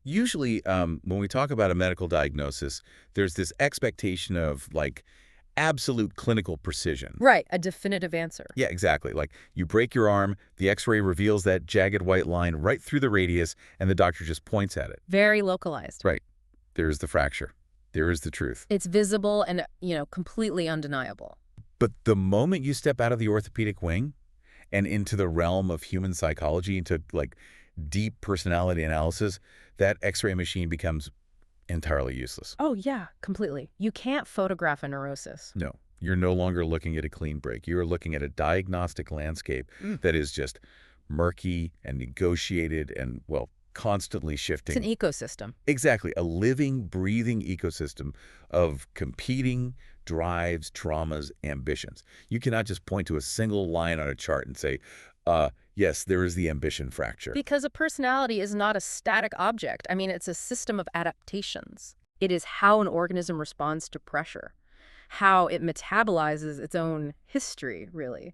Usually, when we talk about a medical diagnosis, there's this expectation of, like, absolute clinical precision. Right, a definitive answer. Yeah, exactly. Like, you break your arm, the X-ray reveals that jagged white line right through the radius, and the doctor just points at it. Very localized. Right. There's the fracture. There is the truth. It's visible and, completely undeniable. But the moment you step out of the orthopedic wing and into the realm of human psychology, into, like, deep personality analysis, that X-ray machine becomes entirely useless. Oh, yeah, completely. You can't photograph a neurosis. No, you're no longer looking at a clean break. You are looking at a diagnostic landscape that is just murky and negotiated and, well, constantly shifting. It's an ecosystem. Exactly. A living, breathing ecosystem of competing drives, traumas, ambitions. You cannot just point to a single line on a chart and say, yes, there is the ambition fracture. Because a personality is not a static object. I mean, it's a system of adaptations. It is how an organism responds to pressure, how it metabolizes its own history, really,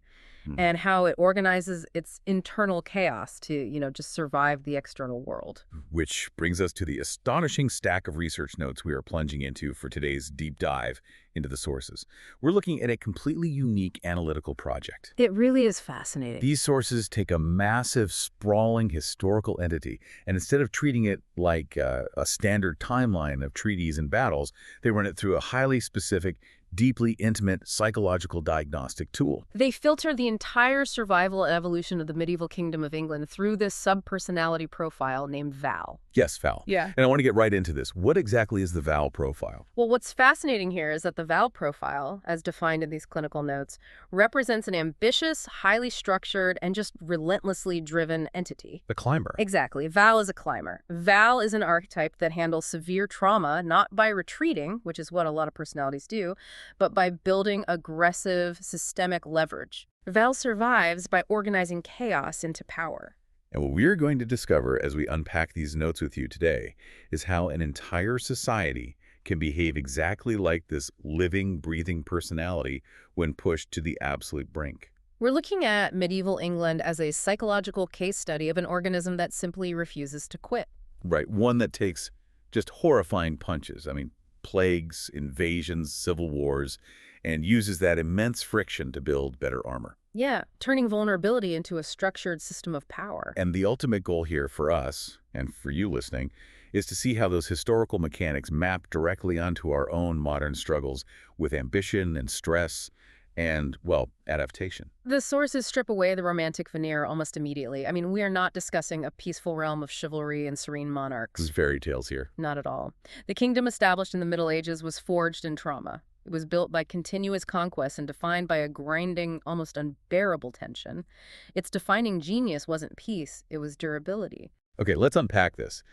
and how it organizes its internal chaos to, just survive the external world. Which brings us to the astonishing stack of research notes we are plunging into for today's deep dive into the sources. We're looking at a completely unique analytical project. It really is fascinating. These sources take a massive, sprawling historical entity, and instead of treating it like a standard timeline of treaties and battles, they run it through a highly specific, deeply intimate psychological diagnostic tool. They filter the entire survival and evolution of the medieval kingdom of England through this subpersonality profile named VAL. Yes, Val. Yeah. And I want to get right into this. What exactly is the VAL profile? Well, what's fascinating here is that the VAL profile, as defined in these clinical notes, represents an ambitious, highly structured, and just relentlessly driven entity. The climber. Exactly. Val is a climber. Val is an archetype that handles severe trauma, not by retreating, which is what a lot of personalities do, but by building aggressive, systemic leverage. Val survives by organizing chaos into power. And what we're going to discover as we unpack these notes with you today is how an entire society can behave exactly like this living, breathing personality when pushed to the absolute brink. We're looking at medieval England as a psychological case study of an organism that simply refuses to quit. Right, one that takes just horrifying punches. I mean, plagues, invasions, civil wars, and uses that immense friction to build better armor. Yeah, turning vulnerability into a structured system of power. And the ultimate goal here for us, and for you listening, is to see how those historical mechanics map directly onto our own modern struggles with ambition and stress and, well, adaptation. The sources strip away the romantic veneer almost immediately. I mean, we are not discussing a peaceful realm of chivalry and serene monarchs. There's fairy tales here. Not at all. The kingdom established in the Middle Ages was forged in trauma. It was built by continuous conquest and defined by a grinding, almost unbearable tension. Its defining genius wasn't peace, it was durability. Okay, let's unpack this.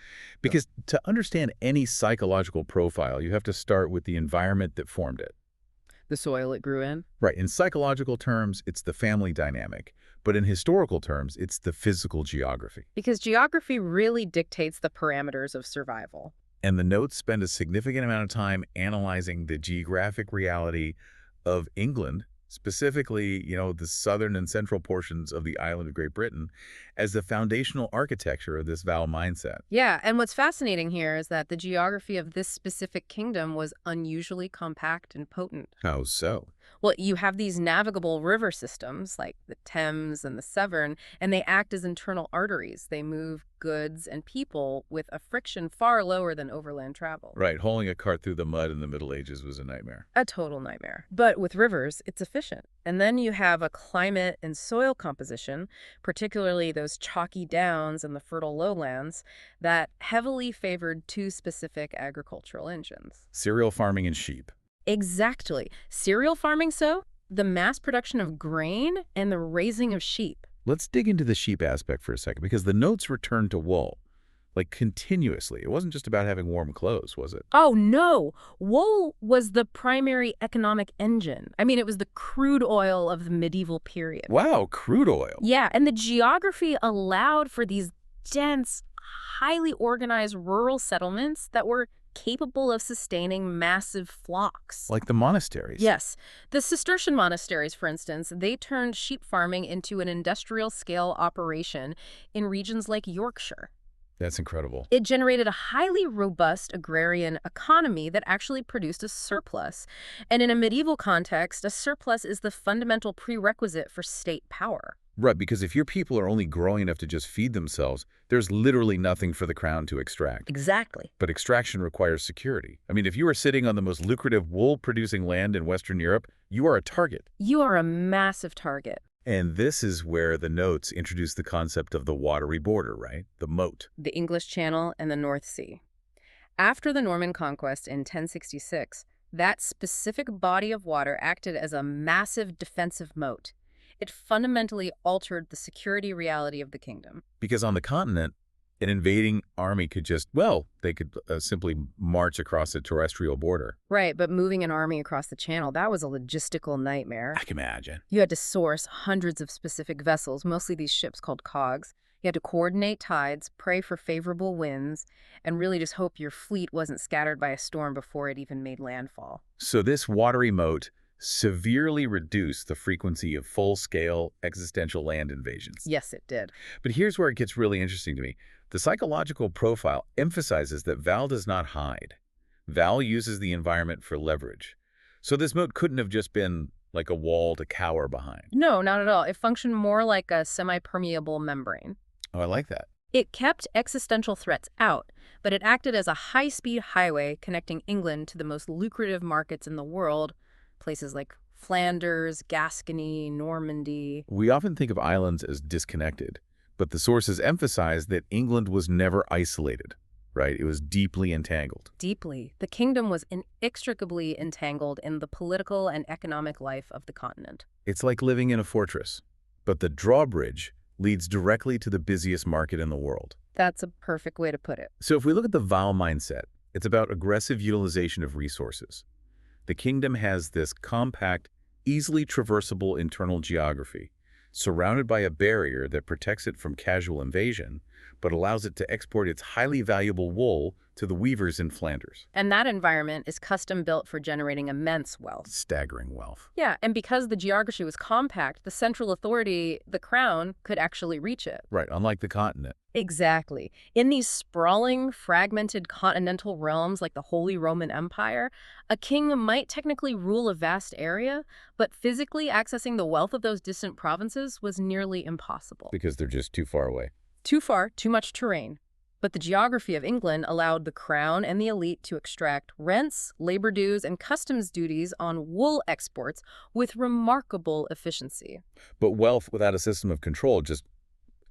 Because to understand any psychological profile, you have to start with the environment that formed it. The soil it grew in? Right. In psychological terms, it's the family dynamic. But in historical terms, it's the physical geography. Because geography really dictates the parameters of survival. And the notes spend a significant amount of time analyzing the geographic reality of England, specifically, the southern and central portions of the island of Great Britain, as the foundational architecture of this Val mindset. Yeah, and what's fascinating here is that the geography of this specific kingdom was unusually compact and potent. How so? Well, you have these navigable river systems like the Thames and the Severn, and they act as internal arteries. They move goods and people with a friction far lower than overland travel. Right, hauling a cart through the mud in the Middle Ages was a nightmare. A total nightmare. But with rivers, it's efficient. And then you have a climate and soil composition, particularly those chalky downs and the fertile lowlands, that heavily favored two specific agricultural engines. Cereal farming and sheep. Exactly. Cereal farming, the mass production of grain and the raising of sheep. Let's dig into the sheep aspect for a second, because the notes return to wool, like continuously. It wasn't just about having warm clothes, was it? Oh, no. Wool was the primary economic engine. I mean, it was the crude oil of the medieval period. Wow, crude oil. Yeah, and the geography allowed for these dense, highly organized rural settlements that were capable of sustaining massive flocks. Like the monasteries. Yes. The Cistercian monasteries, for instance, they turned sheep farming into an industrial-scale operation in regions like Yorkshire. That's incredible. It generated a highly robust agrarian economy that actually produced a surplus. And in a medieval context, a surplus is the fundamental prerequisite for state power. Right, because if your people are only growing enough to just feed themselves, there's literally nothing for the crown to extract. Exactly. But extraction requires security. I mean, if you are sitting on the most lucrative wool-producing land in Western Europe, you are a target. You are a massive target. And this is where the notes introduce the concept of the watery border, right? The moat. The English Channel and the North Sea. After the Norman conquest in 1066, that specific body of water acted as a massive defensive moat. It fundamentally altered the security reality of the kingdom. Because on the continent, an invading army could just, well, they could simply march across the terrestrial border. Right, but moving an army across the channel, that was a logistical nightmare. I can imagine. You had to source hundreds of specific vessels, mostly these ships called cogs. You had to coordinate tides, pray for favorable winds, and really just hope your fleet wasn't scattered by a storm before it even made landfall. So this watery moat severely reduced the frequency of full-scale existential land invasions. Yes, it did. But here's where it gets really interesting to me. The psychological profile emphasizes that Val does not hide. Val uses the environment for leverage. So this moat couldn't have just been like a wall to cower behind. No, not at all. It functioned more like a semi-permeable membrane. Oh, I like that. It kept existential threats out, but it acted as a high-speed highway connecting England to the most lucrative markets in the world, places like Flanders, Gascony, Normandy. We often think of islands as disconnected, but the sources emphasize that England was never isolated, right? It was deeply entangled. Deeply. The kingdom was inextricably entangled in the political and economic life of the continent. It's like living in a fortress, but the drawbridge leads directly to the busiest market in the world. That's a perfect way to put it. So if we look at the Val mindset, it's about aggressive utilization of resources. The kingdom has this compact, easily traversable internal geography, surrounded by a barrier that protects it from casual invasion, but allows it to export its highly valuable wool to the weavers in Flanders. And that environment is custom-built for generating immense wealth. Staggering wealth. Yeah, and because the geography was compact, the central authority, the crown, could actually reach it. Right, unlike the continent. Exactly. In these sprawling, fragmented continental realms like the Holy Roman Empire, a king might technically rule a vast area, but physically accessing the wealth of those distant provinces was nearly impossible. Because they're just too far away. Too far, too much terrain. But the geography of England allowed the crown and the elite to extract rents, labor dues, and customs duties on wool exports with remarkable efficiency. But wealth without a system of control just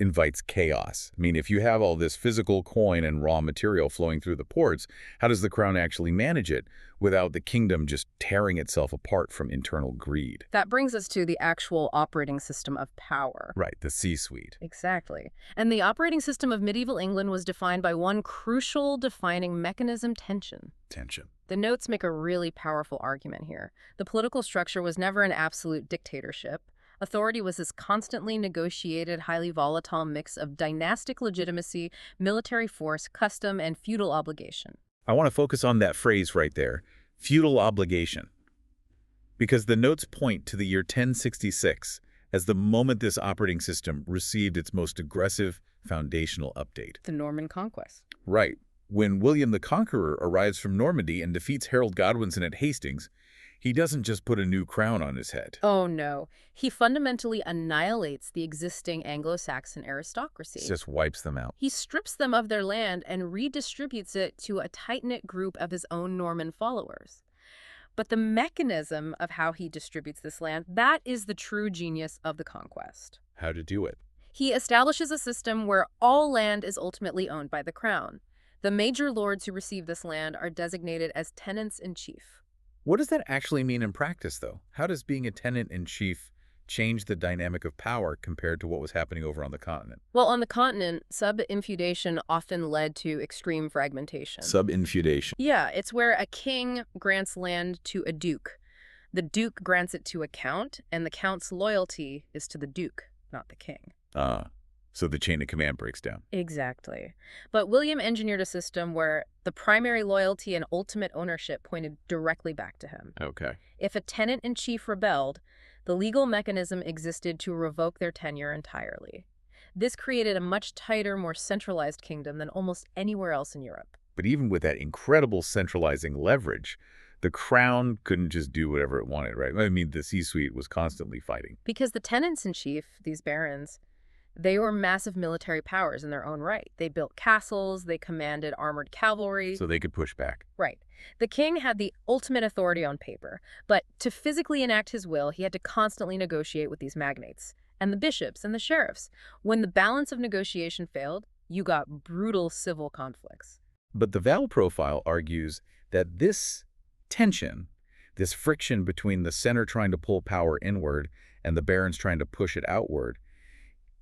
invites chaos. I mean, if you have all this physical coin and raw material flowing through the ports, how does the crown actually manage it without the kingdom just tearing itself apart from internal greed? That brings us to the actual operating system of power. Right, the C-suite. Exactly. And the operating system of medieval England was defined by one crucial defining mechanism: tension. Tension. The notes make a really powerful argument here. The political structure was never an absolute dictatorship. Authority was this constantly negotiated, highly volatile mix of dynastic legitimacy, military force, custom, and feudal obligation. I want to focus on that phrase right there, feudal obligation, because the notes point to the year 1066 as the moment this operating system received its most aggressive foundational update. The Norman Conquest. Right. When William the Conqueror arrives from Normandy and defeats Harold Godwinson at Hastings, he doesn't just put a new crown on his head. Oh, no. He fundamentally annihilates the existing Anglo-Saxon aristocracy. Just wipes them out. He strips them of their land and redistributes it to a tight-knit group of his own Norman followers. But the mechanism of how he distributes this land, that is the true genius of the conquest. How to do it. He establishes a system where all land is ultimately owned by the crown. The major lords who receive this land are designated as tenants-in-chief. What does that actually mean in practice, though? How does being a tenant-in-chief change the dynamic of power compared to what was happening over on the continent? Well, on the continent, sub-infeudation often led to extreme fragmentation. Sub-infeudation. Yeah, it's where a king grants land to a duke. The duke grants it to a count, and the count's loyalty is to the duke, not the king. So the chain of command breaks down. Exactly. But William engineered a system where the primary loyalty and ultimate ownership pointed directly back to him. Okay. If a tenant-in-chief rebelled, the legal mechanism existed to revoke their tenure entirely. This created a much tighter, more centralized kingdom than almost anywhere else in Europe. But even with that incredible centralizing leverage, the crown couldn't just do whatever it wanted, right? I mean, the C-suite was constantly fighting. Because the tenants-in-chief, these barons, they were massive military powers in their own right. They built castles, they commanded armored cavalry. So they could push back. Right. The king had the ultimate authority on paper, but to physically enact his will, he had to constantly negotiate with these magnates and the bishops and the sheriffs. When the balance of negotiation failed, you got brutal civil conflicts. But the Val profile argues that this tension, this friction between the center trying to pull power inward and the barons trying to push it outward,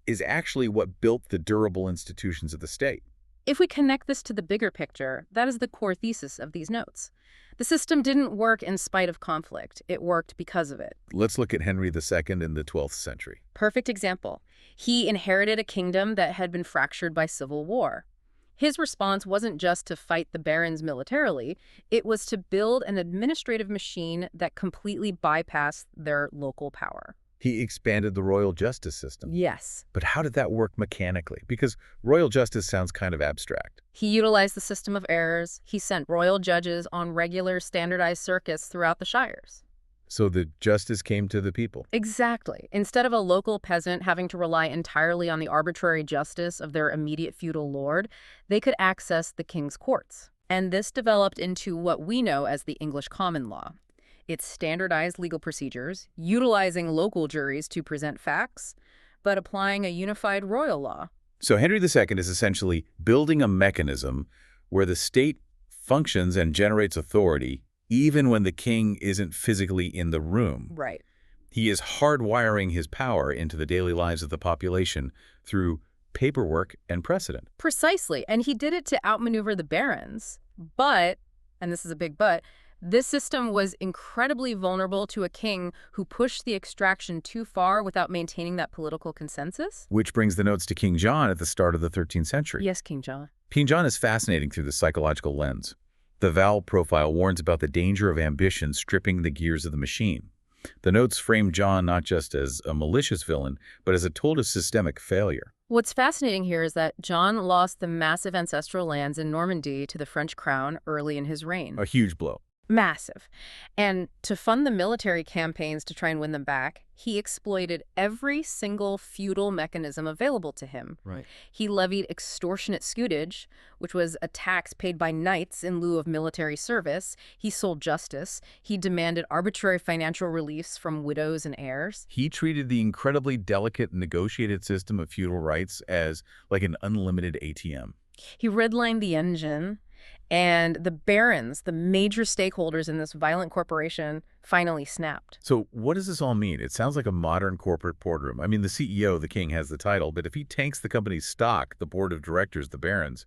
is actually what built the durable institutions of the state. If we connect this to the bigger picture, that is the core thesis of these notes. The system didn't work in spite of conflict. It worked because of it. Let's look at Henry II in the 12th century. Perfect example. He inherited a kingdom that had been fractured by civil war. His response wasn't just to fight the barons militarily, it was to build an administrative machine that completely bypassed their local power. He expanded the royal justice system. Yes. But how did that work mechanically? Because royal justice sounds kind of abstract. He utilized the system of errors. He sent royal judges on regular standardized circuits throughout the shires. So the justice came to the people. Exactly. Instead of a local peasant having to rely entirely on the arbitrary justice of their immediate feudal lord, they could access the king's courts. And this developed into what we know as the English common law. It's standardized legal procedures, utilizing local juries to present facts, but applying a unified royal law. So Henry II is essentially building a mechanism where the state functions and generates authority even when the king isn't physically in the room. Right. He is hardwiring his power into the daily lives of the population through paperwork and precedent. Precisely. And he did it to outmaneuver the barons. But, and this is a big but, this system was incredibly vulnerable to a king who pushed the extraction too far without maintaining that political consensus. Which brings the notes to King John at the start of the 13th century. Yes, King John. King John is fascinating through the psychological lens. The Val profile warns about the danger of ambition stripping the gears of the machine. The notes frame John not just as a malicious villain, but as a total systemic failure. What's fascinating here is that John lost the massive ancestral lands in Normandy to the French crown early in his reign. A huge blow. Massive. And to fund the military campaigns to try and win them back, he exploited every single feudal mechanism available to him. Right. He levied extortionate scutage, which was a tax paid by knights in lieu of military service. He sold justice. He demanded arbitrary financial reliefs from widows and heirs. He treated the incredibly delicate negotiated system of feudal rights as like an unlimited ATM. He redlined the engine. And the barons, the major stakeholders in this violent corporation, finally snapped. So what does this all mean? It sounds like a modern corporate boardroom. I mean, the CEO, the king, has the title, but if he tanks the company's stock, the board of directors, the barons,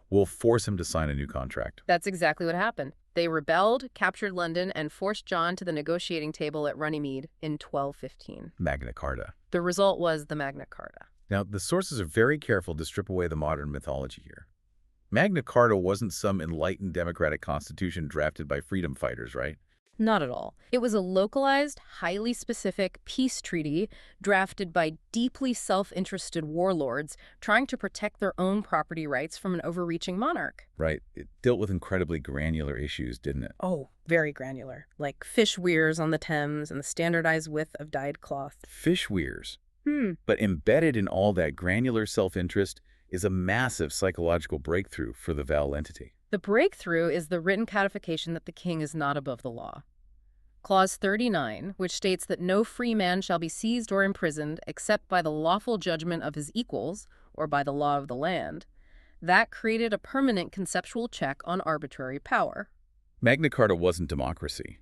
will force him to sign a new contract. That's exactly what happened. They rebelled, captured London, and forced John to the negotiating table at Runnymede in 1215. Magna Carta. The result was the Magna Carta. Now, the sources are very careful to strip away the modern mythology here. Magna Carta wasn't some enlightened democratic constitution drafted by freedom fighters, right? Not at all. It was a localized, highly specific peace treaty drafted by deeply self-interested warlords trying to protect their own property rights from an overreaching monarch. Right. It dealt with incredibly granular issues, didn't it? Oh, very granular, like fish weirs on the Thames and the standardized width of dyed cloth. Fish weirs. But embedded in all that granular self-interest is a massive psychological breakthrough for the Val entity. The breakthrough is the written codification that the king is not above the law. Clause 39, which states that no free man shall be seized or imprisoned except by the lawful judgment of his equals or by the law of the land, that created a permanent conceptual check on arbitrary power. Magna Carta wasn't democracy.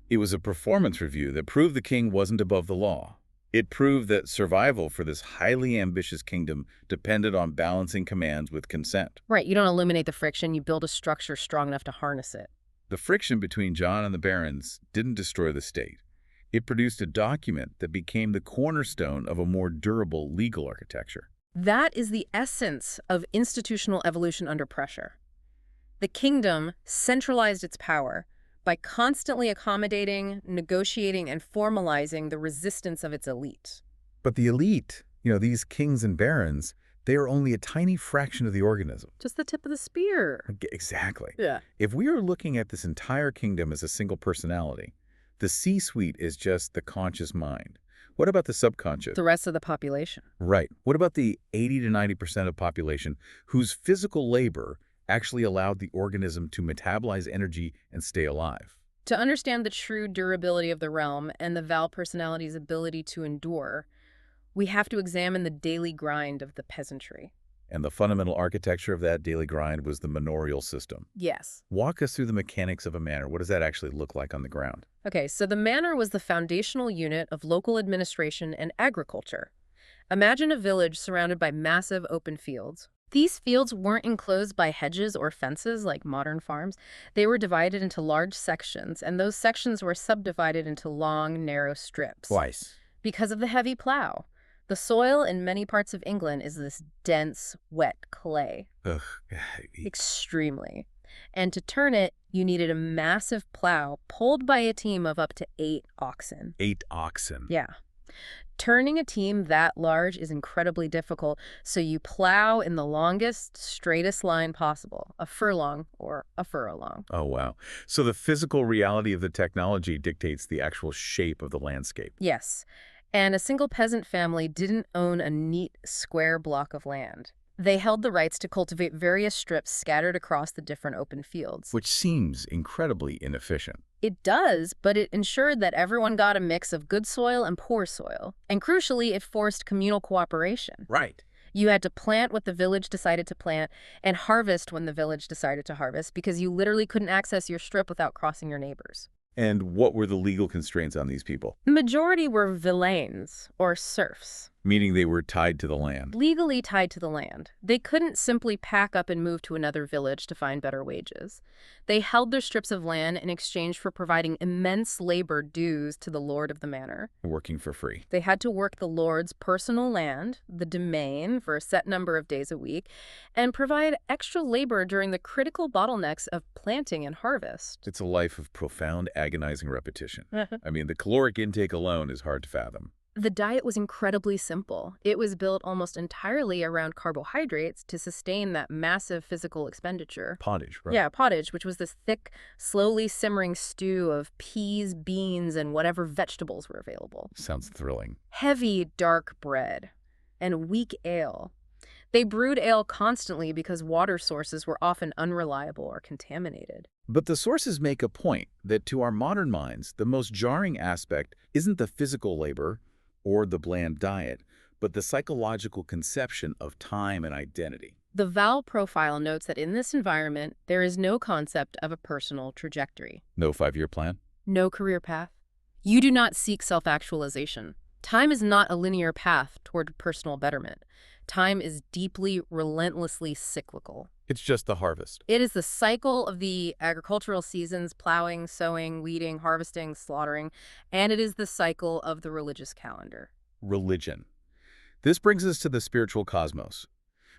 It was a performance review that proved the king wasn't above the law. It proved that survival for this highly ambitious kingdom depended on balancing commands with consent. Right, you don't eliminate the friction, you build a structure strong enough to harness it. The friction between John and the barons didn't destroy the state. It produced a document that became the cornerstone of a more durable legal architecture. That is the essence of institutional evolution under pressure. The kingdom centralized its power by constantly accommodating, negotiating, and formalizing the resistance of its elite. But the elite, These kings and barons, they are only a tiny fraction of the organism. Just the tip of the spear. Exactly. Yeah. If we are looking at this entire kingdom as a single personality, the C-suite is just the conscious mind. What about the subconscious? The rest of the population. Right. What about the 80 to 90% of population whose physical labor actually allowed the organism to metabolize energy and stay alive? To understand the true durability of the realm and the Val personality's ability to endure, we have to examine the daily grind of the peasantry. And the fundamental architecture of that daily grind was the manorial system. Yes. Walk us through the mechanics of a manor. What does that actually look like on the ground? Okay, so the manor was the foundational unit of local administration and agriculture. Imagine a village surrounded by massive open fields. These fields weren't enclosed by hedges or fences like modern farms. They were divided into large sections, and those sections were subdivided into long, narrow strips. Twice. Because of the heavy plow. The soil in many parts of England is this dense, wet clay. Ugh. Extremely. And to turn it, you needed a massive plow pulled by a team of up to 8 oxen. 8 oxen. Yeah. Turning a team that large is incredibly difficult, so you plow in the longest, straightest line possible, a furlong or a furrow-long. Oh, wow. So the physical reality of the technology dictates the actual shape of the landscape. Yes. And a single peasant family didn't own a neat, square block of land. They held the rights to cultivate various strips scattered across the different open fields. Which seems incredibly inefficient. It does, but it ensured that everyone got a mix of good soil and poor soil. And crucially, it forced communal cooperation. Right. You had to plant what the village decided to plant and harvest when the village decided to harvest, because you literally couldn't access your strip without crossing your neighbors. And what were the legal constraints on these people? The majority were villeins, or serfs. Meaning they were tied to the land. Legally tied to the land. They couldn't simply pack up and move to another village to find better wages. They held their strips of land in exchange for providing immense labor dues to the lord of the manor. Working for free. They had to work the lord's personal land, the domain, for a set number of days a week, and provide extra labor during the critical bottlenecks of planting and harvest. It's a life of profound, agonizing repetition. I mean, the caloric intake alone is hard to fathom. The diet was incredibly simple. It was built almost entirely around carbohydrates to sustain that massive physical expenditure. Pottage, right? Yeah, pottage, which was this thick, slowly simmering stew of peas, beans, and whatever vegetables were available. Sounds thrilling. Heavy, dark bread and weak ale. They brewed ale constantly because water sources were often unreliable or contaminated. But the sources make a point that to our modern minds, the most jarring aspect isn't the physical labor or the bland diet, but the psychological conception of time and identity. The Val profile notes that in this environment, there is no concept of a personal trajectory. No 5-year plan? No career path. You do not seek self-actualization. Time is not a linear path toward personal betterment. Time is deeply, relentlessly cyclical. It's just the harvest. It is the cycle of the agricultural seasons, plowing, sowing, weeding, harvesting, slaughtering, and it is the cycle of the religious calendar. Religion. This brings us to the spiritual cosmos.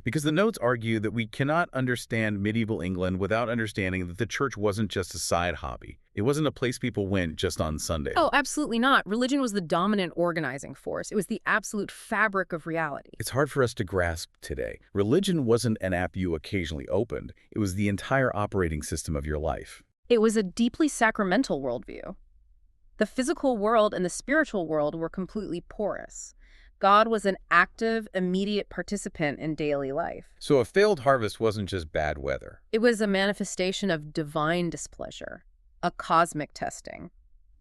Because the notes argue that we cannot understand medieval England without understanding that the church wasn't just a side hobby. It wasn't a place people went just on Sunday. Oh, absolutely not. Religion was the dominant organizing force. It was the absolute fabric of reality. It's hard for us to grasp today. Religion wasn't an app you occasionally opened. It was the entire operating system of your life. It was a deeply sacramental worldview. The physical world and the spiritual world were completely porous. God was an active, immediate participant in daily life. So a failed harvest wasn't just bad weather. It was a manifestation of divine displeasure, a cosmic testing.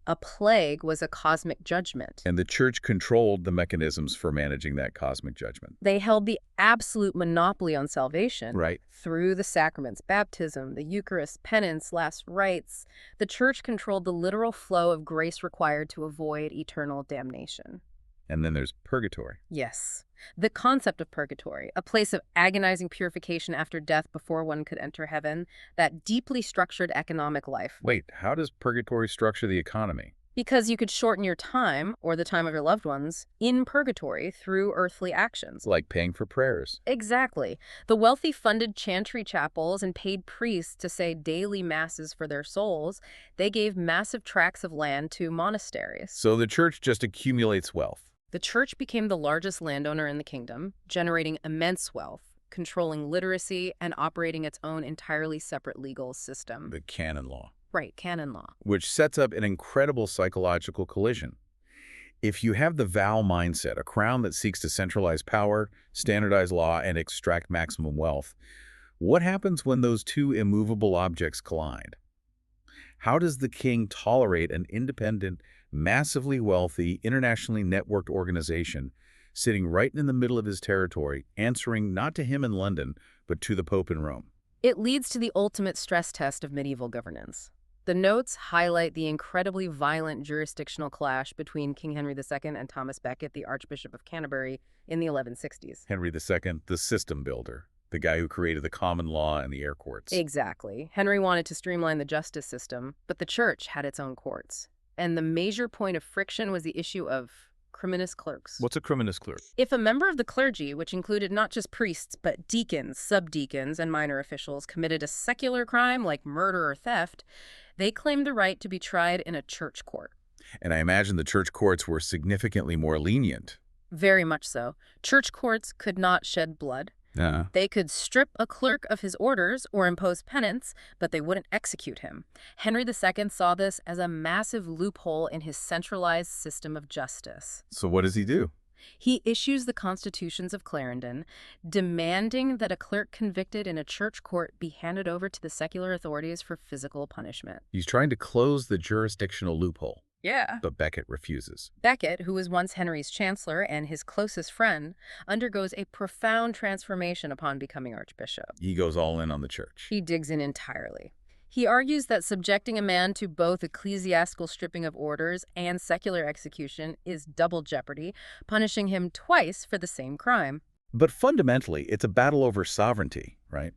A plague was a cosmic judgment. And the church controlled the mechanisms for managing that cosmic judgment. They held the absolute monopoly on salvation. Right. Through the sacraments, baptism, the Eucharist, penance, last rites, the church controlled the literal flow of grace required to avoid eternal damnation. And then there's purgatory. Yes. The concept of purgatory, a place of agonizing purification after death before one could enter heaven, that deeply structured economic life. Wait, how does purgatory structure the economy? Because you could shorten your time, or the time of your loved ones, in purgatory through earthly actions. Like paying for prayers. Exactly. The wealthy funded chantry chapels and paid priests to say daily masses for their souls. They gave massive tracts of land to monasteries. So the church just accumulates wealth. The church became the largest landowner in the kingdom, generating immense wealth, controlling literacy, and operating its own entirely separate legal system. The canon law, Right, canon law. which sets up an incredible psychological collision. If you have the Val mindset, a crown that seeks to centralize power, standardize law, and extract maximum wealth, what happens when those two immovable objects collide? How does the king tolerate an independent, massively wealthy, internationally networked organization sitting right in the middle of his territory, answering not to him in London, but to the Pope in Rome? It leads to the ultimate stress test of medieval governance. The notes highlight the incredibly violent jurisdictional clash between King Henry II and Thomas Becket, the Archbishop of Canterbury, in the 1160s. Henry II, the system builder, the guy who created the common law and the air courts. Exactly. Henry wanted to streamline the justice system, but the church had its own courts. And the major point of friction was the issue of criminus clerks. What's a criminus clerk? If a member of the clergy, which included not just priests, but deacons, subdeacons, and minor officials, committed a secular crime like murder or theft, they claimed the right to be tried in a church court. And I imagine the church courts were significantly more lenient. Very much so. Church courts could not shed blood. They could strip a clerk of his orders or impose penance, but they wouldn't execute him. Henry II saw this as a massive loophole in his centralized system of justice. So what does he do? He issues the Constitutions of Clarendon, demanding that a clerk convicted in a church court be handed over to the secular authorities for physical punishment. He's trying to close the jurisdictional loophole. Yeah. But Becket refuses. Becket, who was once Henry's chancellor and his closest friend, undergoes a profound transformation upon becoming archbishop. He goes all in on the church. He digs in entirely. He argues that subjecting a man to both ecclesiastical stripping of orders and secular execution is double jeopardy, punishing him twice for the same crime. But fundamentally, it's a battle over sovereignty, right?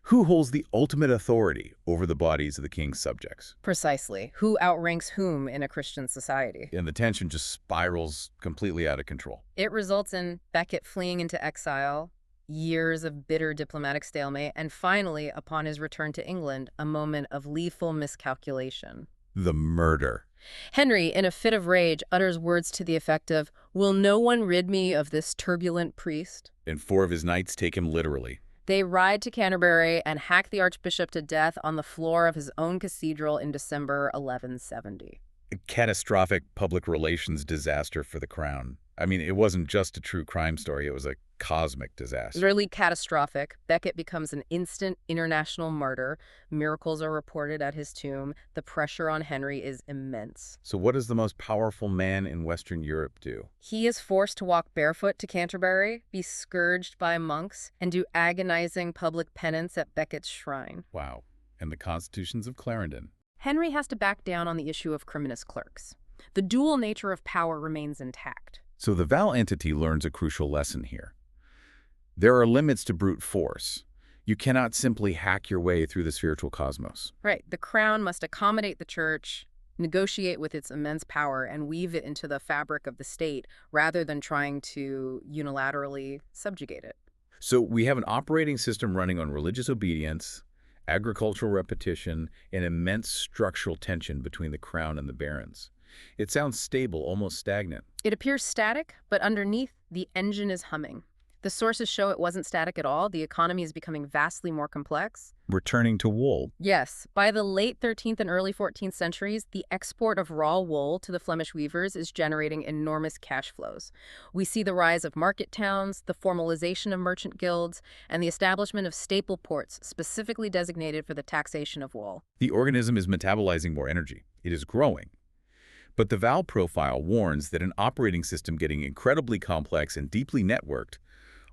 Who holds the ultimate authority over the bodies of the king's subjects? Precisely. Who outranks whom in a Christian society? And the tension just spirals completely out of control. It results in Becket fleeing into exile, years of bitter diplomatic stalemate, and finally, upon his return to England, a moment of lethal miscalculation. The murder. Henry, in a fit of rage, utters words to the effect of, "Will no one rid me of this turbulent priest?" And 4 of his knights take him literally. They ride to Canterbury and hack the archbishop to death on the floor of his own cathedral in December 1170. A catastrophic public relations disaster for the crown. I mean, it wasn't just a true crime story, it was a cosmic disaster. Literally catastrophic. Becket becomes an instant international martyr. Miracles are reported at his tomb. The pressure on Henry is immense. So what does the most powerful man in Western Europe do? He is forced to walk barefoot to Canterbury, be scourged by monks, and do agonizing public penance at Becket's shrine. Wow. And the Constitutions of Clarendon. Henry has to back down on the issue of criminus clerks. The dual nature of power remains intact. So the Val entity learns a crucial lesson here. There are limits to brute force. You cannot simply hack your way through the spiritual cosmos. Right. The crown must accommodate the church, negotiate with its immense power, and weave it into the fabric of the state rather than trying to unilaterally subjugate it. So we have an operating system running on religious obedience, agricultural repetition, and immense structural tension between the crown and the barons. It sounds stable, almost stagnant. It appears static, but underneath, the engine is humming. The sources show it wasn't static at all. The economy is becoming vastly more complex. Returning to wool. Yes, by the late 13th and early 14th centuries, the export of raw wool to the Flemish weavers is generating enormous cash flows. We see the rise of market towns, the formalization of merchant guilds, and the establishment of staple ports specifically designated for the taxation of wool. The organism is metabolizing more energy. It is growing. But the Val profile warns that an operating system getting incredibly complex and deeply networked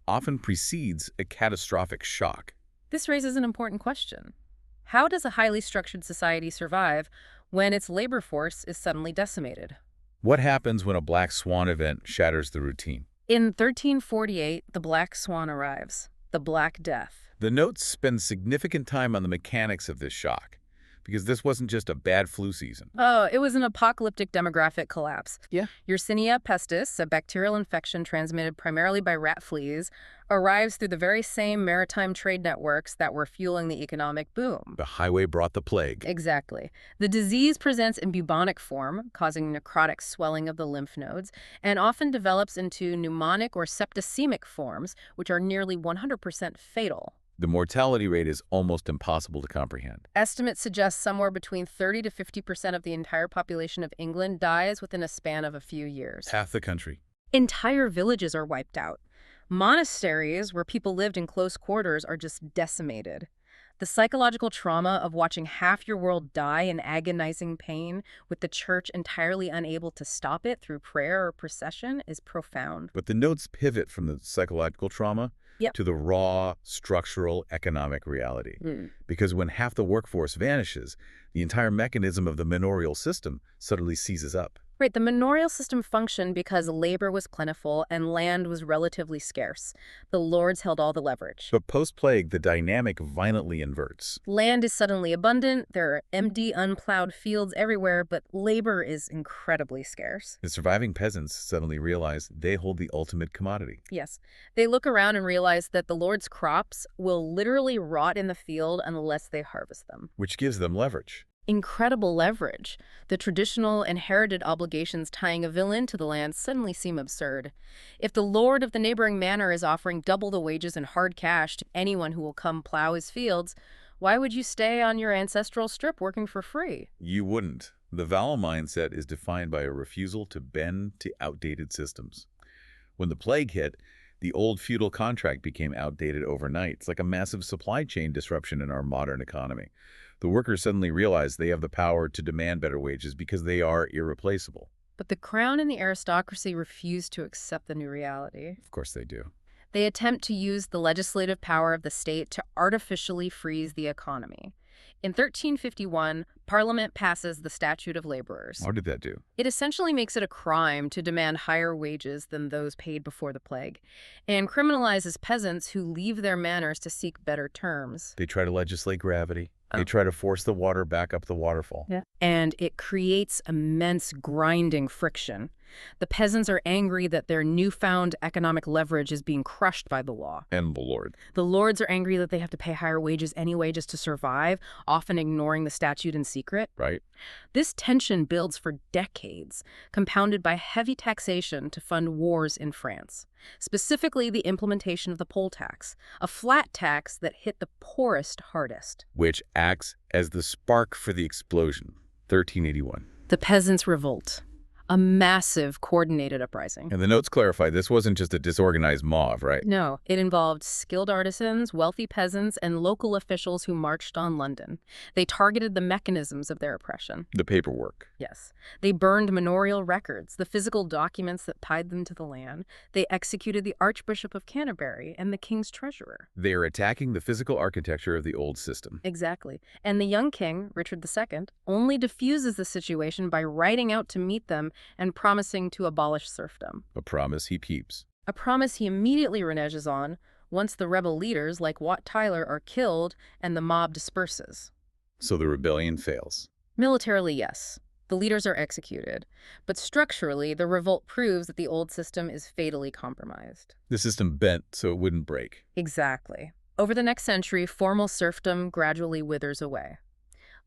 often precedes a catastrophic shock. This raises an important question. How does a highly structured society survive when its labor force is suddenly decimated? What happens when a black swan event shatters the routine? In 1348, the Black Swan arrives, the Black Death. The notes spend significant time on the mechanics of this shock. because this wasn't just a bad flu season. Oh, it was an apocalyptic demographic collapse. Yeah. Yersinia pestis, a bacterial infection transmitted primarily by rat fleas, arrives through the very same maritime trade networks that were fueling the economic boom. The highway brought the plague. Exactly. The disease presents in bubonic form, causing necrotic swelling of the lymph nodes, and often develops into pneumonic or septicemic forms, which are nearly 100% fatal. The mortality rate is almost impossible to comprehend. Estimates suggest somewhere between 30 to 50% of the entire population of England dies within a span of a few years. Half the country. Entire villages are wiped out. Monasteries, where people lived in close quarters, are just decimated. The psychological trauma of watching half your world die in agonizing pain, with the church entirely unable to stop it through prayer or procession, is profound. But the notes pivot from the psychological trauma to the raw, structural, economic reality. Because when half the workforce vanishes, the entire mechanism of the manorial system suddenly seizes up. Right, the manorial system functioned because labor was plentiful and land was relatively scarce. The lords held all the leverage. But post-plague, the dynamic violently inverts. Land is suddenly abundant, there are empty, unplowed fields everywhere, but labor is incredibly scarce. The surviving peasants suddenly realize they hold the ultimate commodity. Yes. They look around and realize that the lord's crops will literally rot in the field unless they harvest them. Which gives them leverage. Incredible leverage. The traditional inherited obligations tying a villain to the land suddenly seem absurd. If the lord of the neighboring manor is offering double the wages in hard cash to anyone who will come plow his fields, why would you stay on your ancestral strip working for free? You wouldn't. The Val mindset is defined by a refusal to bend to outdated systems. When the plague hit, the old feudal contract became outdated overnight. It's like a massive supply chain disruption in our modern economy. The workers suddenly realize they have the power to demand better wages because they are irreplaceable. But the crown and the aristocracy refuse to accept the new reality. Of course they do. They attempt to use the legislative power of the state to artificially freeze the economy. In 1351, Parliament passes the Statute of Laborers. What did that do? It essentially makes it a crime to demand higher wages than those paid before the plague, and criminalizes peasants who leave their manors to seek better terms. They try to legislate gravity. They try to force the water back up the waterfall. And it creates immense grinding friction. The peasants are angry that their newfound economic leverage is being crushed by the law. And the Lord. The lords are angry that they have to pay higher wages anyway just to survive, often ignoring the statute in secret. Right. This tension builds for decades, compounded by heavy taxation to fund wars in France. Specifically, the implementation of the poll tax, a flat tax that hit the poorest hardest. Which acts as the spark for the explosion. 1381. The peasants' revolt. A massive, coordinated uprising. And the notes clarify this wasn't just a disorganized mob, right? No, it involved skilled artisans, wealthy peasants, and local officials who marched on London. They targeted the mechanisms of their oppression. The paperwork. Yes. They burned manorial records, the physical documents that tied them to the land. They executed the Archbishop of Canterbury and the king's treasurer. They are attacking the physical architecture of the old system. Exactly. And the young king, Richard II, only diffuses the situation by riding out to meet them and promising to abolish serfdom. A promise he keeps. A promise he immediately reneges on once the rebel leaders like Wat Tyler are killed and the mob disperses. So the rebellion fails. Militarily, yes. The leaders are executed. But structurally, the revolt proves that the old system is fatally compromised. The system bent so it wouldn't break. Exactly. Over the next century, formal serfdom gradually withers away.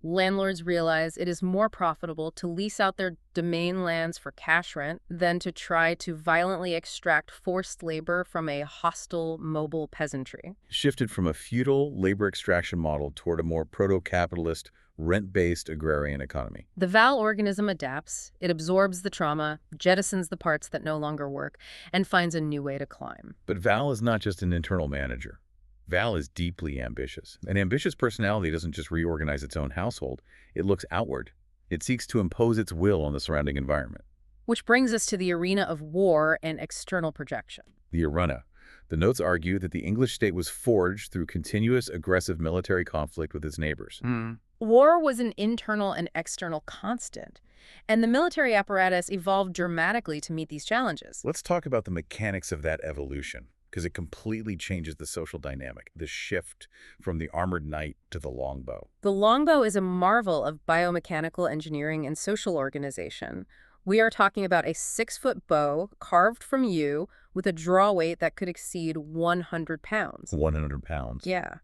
Landlords realize it is more profitable to lease out their domain lands for cash rent than to try to violently extract forced labor from a hostile, mobile peasantry. Shifted from a feudal labor extraction model toward a more proto-capitalist, rent-based agrarian economy. The Val organism adapts, it absorbs the trauma, jettisons the parts that no longer work, and finds a new way to climb. But Val is not just an internal manager. Val is deeply ambitious. An ambitious personality doesn't just reorganize its own household. It looks outward. It seeks to impose its will on the surrounding environment. Which brings us to the arena of war and external projection. The arena. The notes argue that the English state was forged through continuous aggressive military conflict with its neighbors. War was an internal and external constant, and the military apparatus evolved dramatically to meet these challenges. Let's talk about the mechanics of that evolution. because it completely changes the social dynamic, the shift from the armored knight to the longbow. The longbow is a marvel of biomechanical engineering and social organization. We are talking about a 6-foot bow carved from yew with a draw weight that could exceed 100 pounds. 100 pounds. Yeah.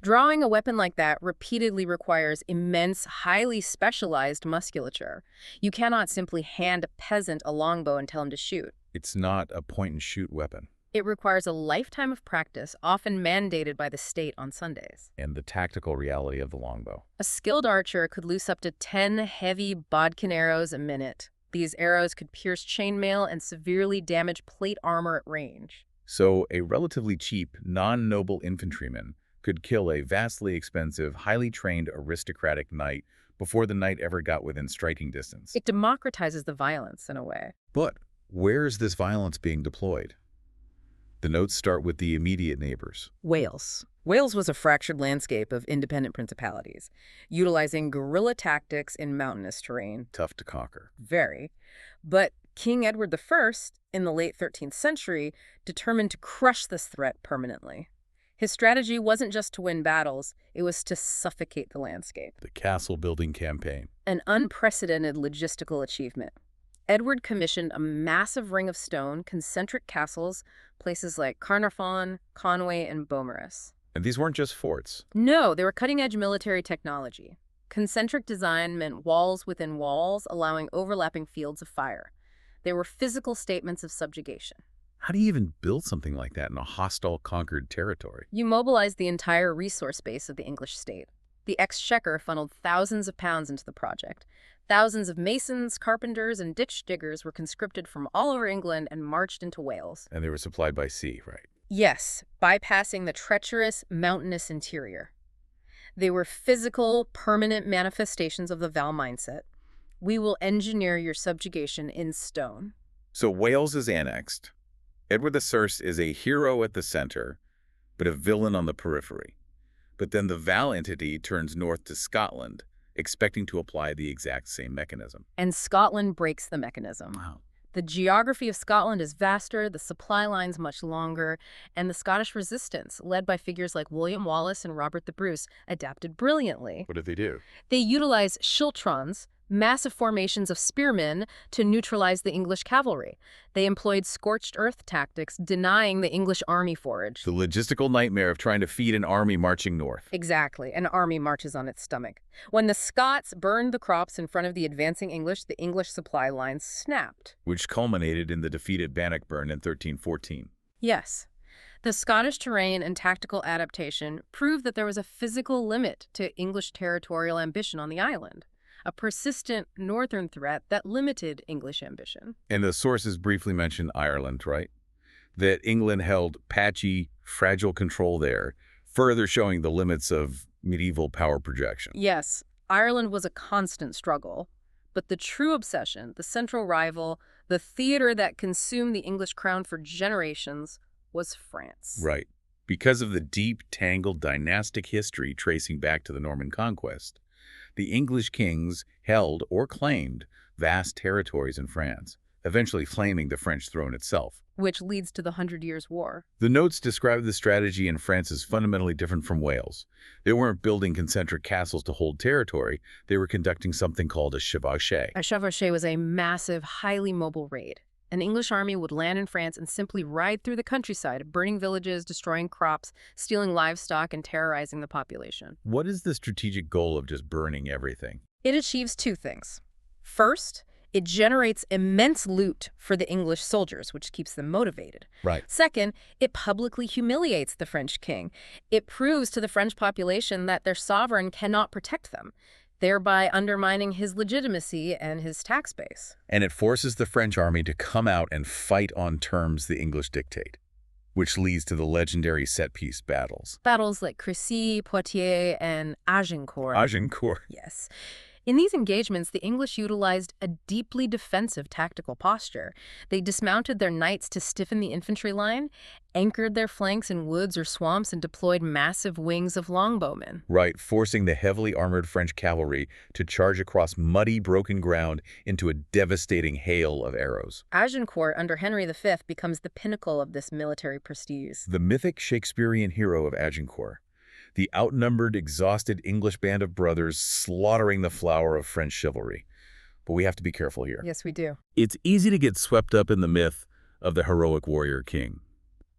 Drawing a weapon like that repeatedly requires immense, highly specialized musculature. You cannot simply hand a peasant a longbow and tell him to shoot. It's not a point-and-shoot weapon. It requires a lifetime of practice, often mandated by the state on Sundays. And the tactical reality of the longbow. A skilled archer could loose up to 10 heavy bodkin arrows a minute. These arrows could pierce chainmail and severely damage plate armor at range. So a relatively cheap, non-noble infantryman could kill a vastly expensive, highly trained aristocratic knight before the knight ever got within striking distance. It democratizes the violence in a way. But where is this violence being deployed? The notes start with the immediate neighbors. Wales. Wales was a fractured landscape of independent principalities, utilizing guerrilla tactics in mountainous terrain. Tough to conquer. Very. But King Edward I, in the late 13th century, determined to crush this threat permanently. His strategy wasn't just to win battles, it was to suffocate the landscape. The castle-building campaign. An unprecedented logistical achievement. Edward commissioned a massive ring of stone, concentric castles, places like Caernarfon, Conway, and Beaumaris. And these weren't just forts. No, they were cutting-edge military technology. Concentric design meant walls within walls, allowing overlapping fields of fire. They were physical statements of subjugation. How do you even build something like that in a hostile, conquered territory? You mobilized the entire resource base of the English state. The exchequer funneled thousands of pounds into the project. Thousands of masons, carpenters, and ditch diggers were conscripted from all over England and marched into Wales. And they were supplied by sea, right? Yes, bypassing the treacherous, mountainous interior. They were physical, permanent manifestations of the Val mindset. We will engineer your subjugation in stone. So Wales is annexed. Edward I is a hero at the center, but a villain on the periphery. But then the Val entity turns north to Scotland, expecting to apply the exact same mechanism. And Scotland breaks the mechanism. Wow. The geography of Scotland is vaster, the supply lines much longer, and the Scottish resistance, led by figures like William Wallace and Robert the Bruce, adapted brilliantly. What did they do? They utilized schiltrons, massive formations of spearmen, to neutralize the English cavalry. They employed scorched earth tactics, denying the English army forage. The logistical nightmare of trying to feed an army marching north. Exactly. An army marches on its stomach. When the Scots burned the crops in front of the advancing English, the English supply lines snapped. Which culminated in the defeat at Bannockburn in 1314. Yes. The Scottish terrain and tactical adaptation proved that there was a physical limit to English territorial ambition on the island. A persistent northern threat that limited English ambition. And the sources briefly mention Ireland, right? That England held patchy, fragile control there, further showing the limits of medieval power projection. Yes, Ireland was a constant struggle. But the true obsession, the central rival, the theater that consumed the English crown for generations, was France. Right. Because of the deep, tangled dynastic history tracing back to the Norman Conquest, the English kings held or claimed vast territories in France, eventually claiming the French throne itself. Which leads to the 100 Years' War. The notes describe the strategy in France as fundamentally different from Wales. They weren't building concentric castles to hold territory. They were conducting something called a chevauchée. A chevauchée was a massive, highly mobile raid. An English army would land in France and simply ride through the countryside, burning villages, destroying crops, stealing livestock, and terrorizing the population. What is the strategic goal of just burning everything? It achieves two things. First, it generates immense loot for the English soldiers, which keeps them motivated. Right. Second, it publicly humiliates the French king. It proves to the French population that their sovereign cannot protect them, thereby undermining his legitimacy and his tax base. And it forces the French army to come out and fight on terms the English dictate, which leads to the legendary set-piece battles. Battles like Crécy, Poitiers, and Agincourt. Agincourt. Yes. In these engagements, the English utilized a deeply defensive tactical posture. They dismounted their knights to stiffen the infantry line, anchored their flanks in woods or swamps, and deployed massive wings of longbowmen. Right, forcing the heavily armored French cavalry to charge across muddy, broken ground into a devastating hail of arrows. Agincourt, under Henry V, becomes the pinnacle of this military prestige. The mythic Shakespearean hero of Agincourt, the outnumbered, exhausted English band of brothers slaughtering the flower of French chivalry. But we have to be careful here. Yes, we do. It's easy to get swept up in the myth of the heroic warrior king.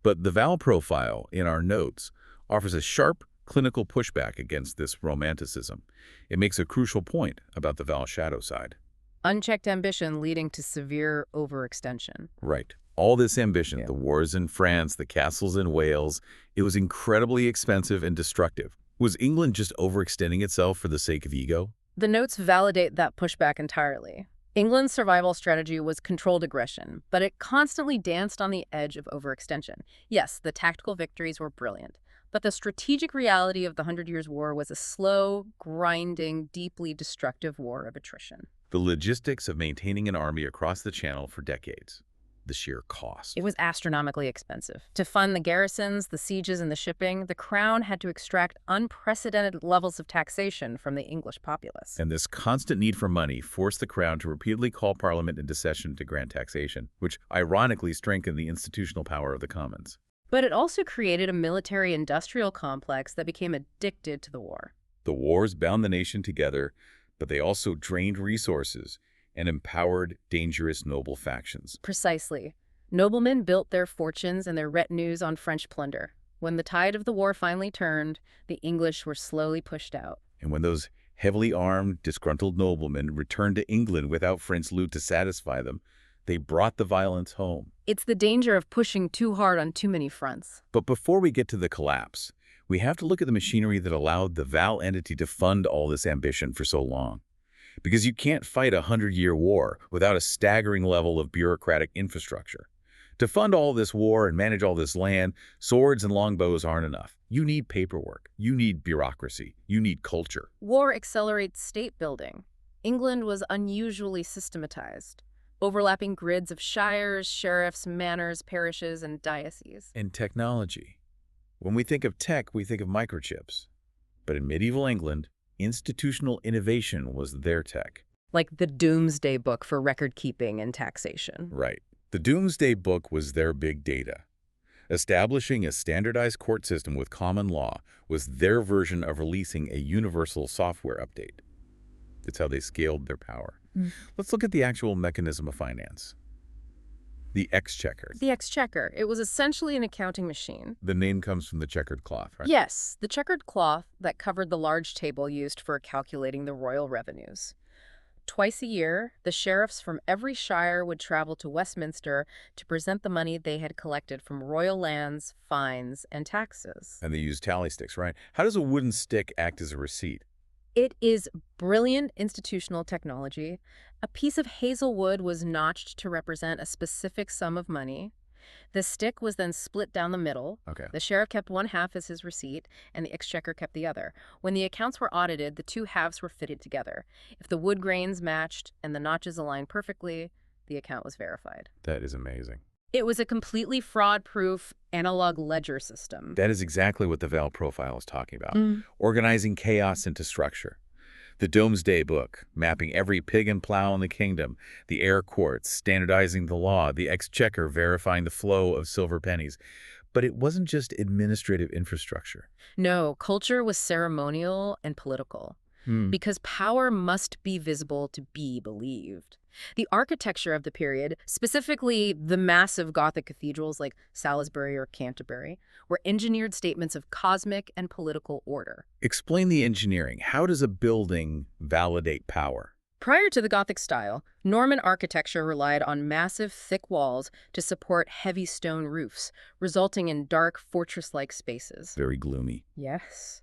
But the Val profile in our notes offers a sharp, clinical pushback against this romanticism. It makes a crucial point about the Val shadow side. Unchecked ambition leading to severe overextension. Right. All this ambition, Yeah. the wars in France, the castles in Wales, it was incredibly expensive and destructive. Was England just overextending itself for the sake of ego? The notes validate that pushback entirely. England's survival strategy was controlled aggression, but it constantly danced on the edge of overextension. Yes, the tactical victories were brilliant, but the strategic reality of the Hundred Years' War was a slow, grinding, deeply destructive war of attrition. The logistics of maintaining an army across the Channel for decades. The sheer cost. It was astronomically expensive. To fund the garrisons, the sieges, and the shipping, the crown had to extract unprecedented levels of taxation from the English populace. And this constant need for money forced the crown to repeatedly call Parliament into session to grant taxation, which ironically strengthened the institutional power of the Commons. But it also created a military-industrial complex that became addicted to the war. The wars bound the nation together, but they also drained resources and empowered dangerous noble factions. Precisely. Noblemen built their fortunes and their retinues on French plunder. When the tide of the war finally turned, the English were slowly pushed out. And when those heavily armed, disgruntled noblemen returned to England without French loot to satisfy them, they brought the violence home. It's the danger of pushing too hard on too many fronts. But before we get to the collapse, we have to look at the machinery that allowed the Val entity to fund all this ambition for so long. Because you can't fight a 100-year war without a staggering level of bureaucratic infrastructure. To fund all this war and manage all this land, swords and longbows aren't enough. You need paperwork. You need bureaucracy. You need culture. War accelerates state building. England was unusually systematized, overlapping grids of shires, sheriffs, manors, parishes, and dioceses. And technology. When we think of tech, we think of microchips. But in medieval England, institutional innovation was their tech. Like the Doomsday Book for record-keeping and taxation. Right. The Doomsday Book was their big data. Establishing a standardized court system with common law was their version of releasing a universal software update. That's how they scaled their power. Let's look at the actual mechanism of finance. The exchequer. The exchequer. It was essentially an accounting machine. The name comes from the checkered cloth, right? Yes, the checkered cloth that covered the large table used for calculating the royal revenues. Twice a year, the sheriffs from every shire would travel to Westminster to present the money they had collected from royal lands, fines, and taxes. And they used tally sticks, right? How does a wooden stick act as a receipt? It is brilliant institutional technology. A piece of hazel wood was notched to represent a specific sum of money. The stick was then split down the middle. Okay. The sheriff kept one half as his receipt, and the exchequer kept the other. When the accounts were audited, the two halves were fitted together. If the wood grains matched and the notches aligned perfectly, the account was verified. That is amazing. It was a completely fraud-proof analog ledger system. That is exactly what the Val profile is talking about. Organizing chaos into structure. The Domesday Book, mapping every pig and plow in the kingdom, the heir courts, standardizing the law, the exchequer verifying the flow of silver pennies. But it wasn't just administrative infrastructure. No, culture was ceremonial and political. Because power must be visible to be believed. The architecture of the period, specifically the massive Gothic cathedrals like Salisbury or Canterbury, were engineered statements of cosmic and political order. Explain the engineering. How does a building validate power? Prior to the Gothic style, Norman architecture relied on massive, thick walls to support heavy stone roofs, resulting in dark, fortress-like spaces. Very gloomy. Yes.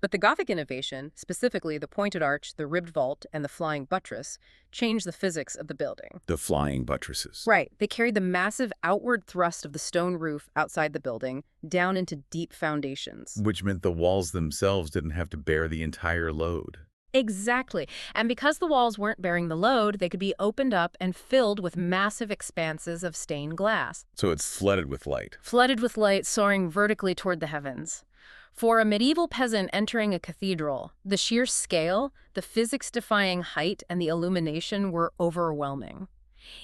But the Gothic innovation, specifically the pointed arch, the ribbed vault, and the flying buttress, changed the physics of the building. The flying buttresses. Right. They carried the massive outward thrust of the stone roof outside the building down into deep foundations. Which meant the walls themselves didn't have to bear the entire load. Exactly. And because the walls weren't bearing the load, they could be opened up and filled with massive expanses of stained glass, So it's flooded with light. flooded with light soaring vertically toward the heavens. For a medieval peasant entering a cathedral, the sheer scale, the physics-defying height, and the illumination were overwhelming.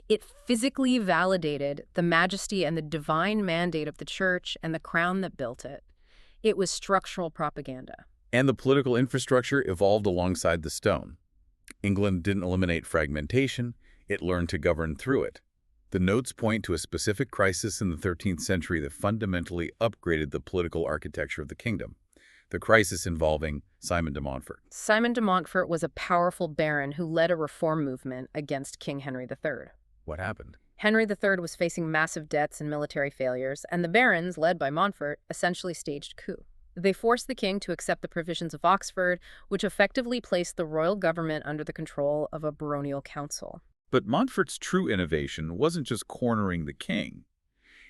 It physically validated the majesty and the divine mandate of the church and the crown that built it. It was structural propaganda. And the political infrastructure evolved alongside the stone. England didn't eliminate fragmentation, it learned to govern through it. The notes point to a specific crisis in the 13th century that fundamentally upgraded the political architecture of the kingdom, the crisis involving Simon de Montfort. Simon de Montfort was a powerful baron who led a reform movement against King Henry III. What happened? Henry III was facing massive debts and military failures, and the barons, led by Montfort, essentially staged a coup. They forced the king to accept the provisions of Oxford, which effectively placed the royal government under the control of a baronial council. But Montfort's true innovation wasn't just cornering the king.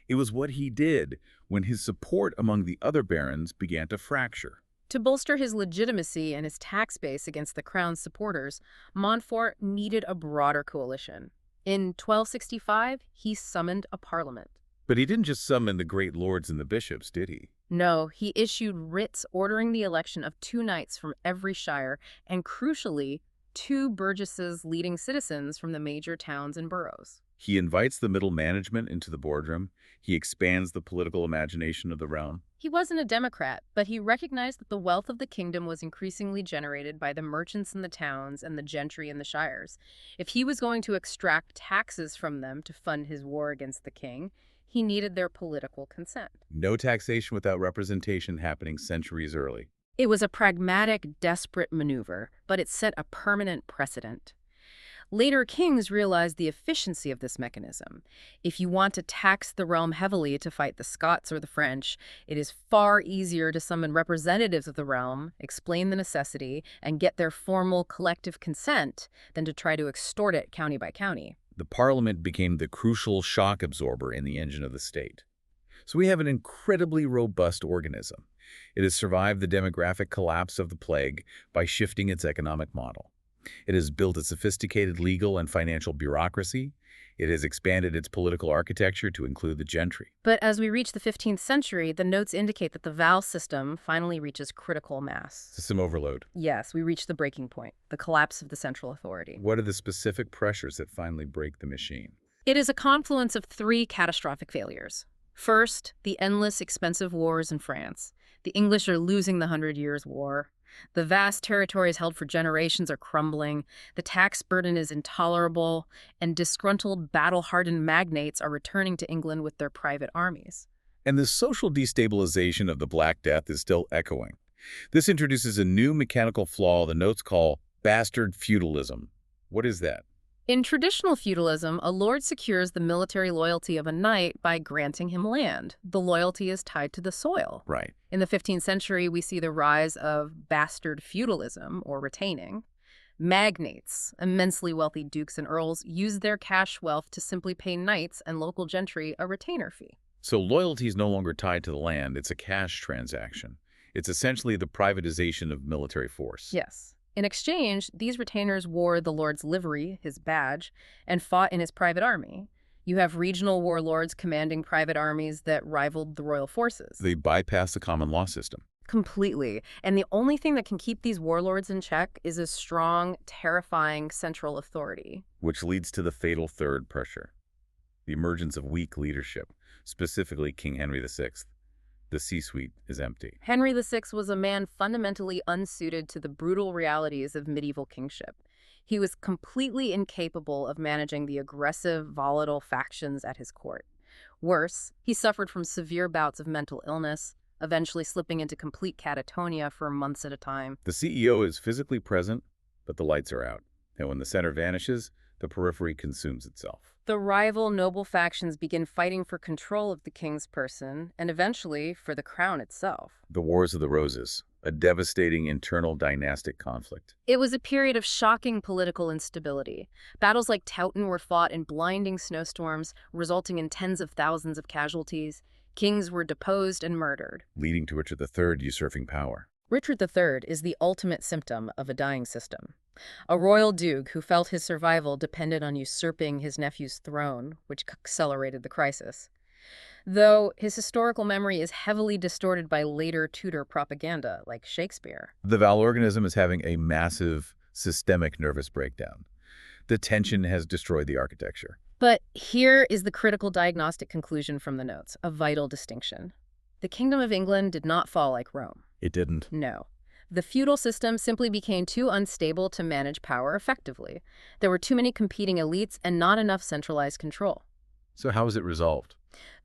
It was what he did when his support among the other barons began to fracture. To bolster his legitimacy and his tax base against the crown's supporters, Montfort needed a broader coalition. In 1265, he summoned a parliament. But he didn't just summon the great lords and the bishops, did he? No, he issued writs ordering the election of 2 knights from every shire and, crucially, 2 burgesses leading citizens from the major towns and boroughs. He invites the middle management into the boardroom. He expands the political imagination of the realm. He wasn't a democrat, but he recognized that the wealth of the kingdom was increasingly generated by the merchants in the towns and the gentry in the shires. If he was going to extract taxes from them to fund his war against the king, he needed their political consent. No taxation without representation happening centuries early. It was a pragmatic, desperate maneuver, but it set a permanent precedent. Later kings realized the efficiency of this mechanism. If you want to tax the realm heavily to fight the Scots or the French, it is far easier to summon representatives of the realm, explain the necessity, and get their formal collective consent than to try to extort it county by county. The parliament became the crucial shock absorber in the engine of the state. So we have an incredibly robust organism. It has survived the demographic collapse of the plague by shifting its economic model. It has built a sophisticated legal and financial bureaucracy. It has expanded its political architecture to include the gentry. But as we reach the 15th century, the notes indicate that the Val system finally reaches critical mass. System overload. Yes, we reach the breaking point, the collapse of the central authority. What are the specific pressures that finally break the machine? It is a confluence of 3 catastrophic failures. First, the endless, expensive wars in France. The English are losing the 100 Years' War. The vast territories held for generations are crumbling, the tax burden is intolerable, and disgruntled, battle-hardened magnates are returning to England with their private armies. And the social destabilization of the Black Death is still echoing. This introduces a new mechanical flaw the notes call bastard feudalism. What is that? In traditional feudalism, a lord secures the military loyalty of a knight by granting him land. The loyalty is tied to the soil. Right. In the 15th century, we see the rise of bastard feudalism, or retaining. Magnates, immensely wealthy dukes and earls, use their cash wealth to simply pay knights and local gentry a retainer fee. So loyalty is no longer tied to the land, it's a cash transaction. It's essentially the privatization of military force. Yes. In exchange, these retainers wore the lord's livery, his badge, and fought in his private army. You have regional warlords commanding private armies that rivaled the royal forces. They bypass the common law system. Completely. And the only thing that can keep these warlords in check is a strong, terrifying central authority. Which leads to the fatal third pressure, the emergence of weak leadership, specifically King Henry VI. The C-suite is empty. Henry VI was a man fundamentally unsuited to the brutal realities of medieval kingship. He was completely incapable of managing the aggressive, volatile factions at his court. Worse, he suffered from severe bouts of mental illness, eventually slipping into complete catatonia for months at a time. The CEO is physically present, but the lights are out. And when the center vanishes, the periphery consumes itself. The rival noble factions begin fighting for control of the king's person, and eventually for the crown itself. The Wars of the Roses, a devastating internal dynastic conflict. It was a period of shocking political instability. Battles like Towton were fought in blinding snowstorms, resulting in tens of thousands of casualties. Kings were deposed and murdered. Leading to Richard III usurping power. Richard III is the ultimate symptom of a dying system. A royal duke who felt his survival depended on usurping his nephew's throne, which accelerated the crisis. Though his historical memory is heavily distorted by later Tudor propaganda, like Shakespeare. The vowel organism is having a massive systemic nervous breakdown. The tension has destroyed the architecture. But here is the critical diagnostic conclusion from the notes, a vital distinction. The Kingdom of England did not fall like Rome. It didn't. No. The feudal system simply became too unstable to manage power effectively. There were too many competing elites and not enough centralized control. So how was it resolved?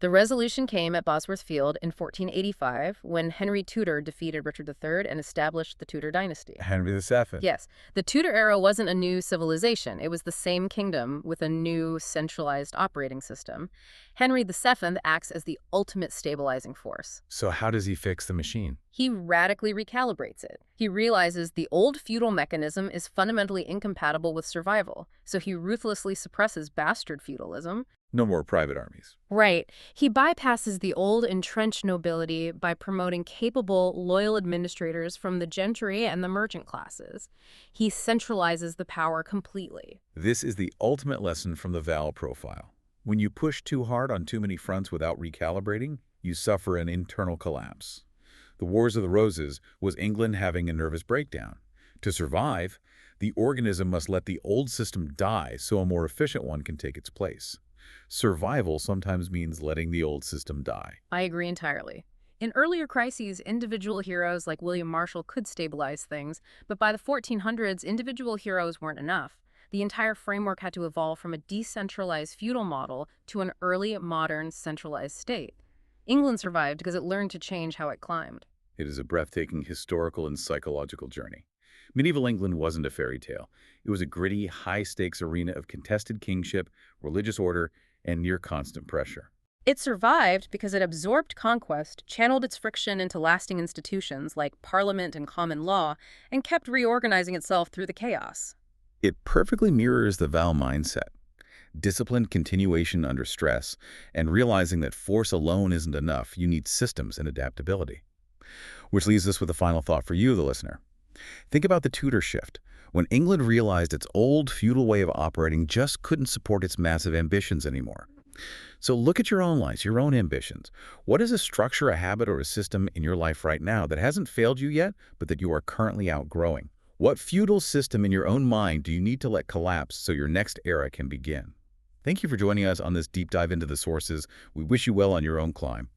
The resolution came at Bosworth Field in 1485 when Henry Tudor defeated Richard III and established the Tudor dynasty. Henry II. Yes, the Tudor era wasn't a new civilization. It was the same kingdom with a new centralized operating system. Henry II acts as the ultimate stabilizing force. So how does he fix the machine? He radically recalibrates it. He realizes the old feudal mechanism is fundamentally incompatible with survival, so he ruthlessly suppresses bastard feudalism. No more private armies. Right. He bypasses the old entrenched nobility by promoting capable, loyal administrators from the gentry and the merchant classes. He centralizes the power completely. This is the ultimate lesson from the vowel profile. When you push too hard on too many fronts without recalibrating, you suffer an internal collapse. The Wars of the Roses was England having a nervous breakdown. To survive, the organism must let the old system die so a more efficient one can take its place. Survival sometimes means letting the old system die. I agree entirely. In earlier crises, individual heroes like William Marshall could stabilize things, but by the 1400s, individual heroes weren't enough. The entire framework had to evolve from a decentralized feudal model to an early, modern, centralized state. England survived because it learned to change how it climbed. It is a breathtaking historical and psychological journey. Medieval England wasn't a fairy tale. It was a gritty, high-stakes arena of contested kingship, religious order, and near-constant pressure. It survived because it absorbed conquest, channeled its friction into lasting institutions like parliament and common law, and kept reorganizing itself through the chaos. It perfectly mirrors the Val mindset. Disciplined continuation under stress, and realizing that force alone isn't enough, you need systems and adaptability. Which leaves us with a final thought for you, the listener. Think about the Tudor shift, when England realized its old feudal way of operating just couldn't support its massive ambitions anymore. So look at your own lives, your own ambitions. What is a structure, a habit, or a system in your life right now that hasn't failed you yet, but that you are currently outgrowing? What feudal system in your own mind do you need to let collapse so your next era can begin? Thank you for joining us on this deep dive into the sources. We wish you well on your own climb.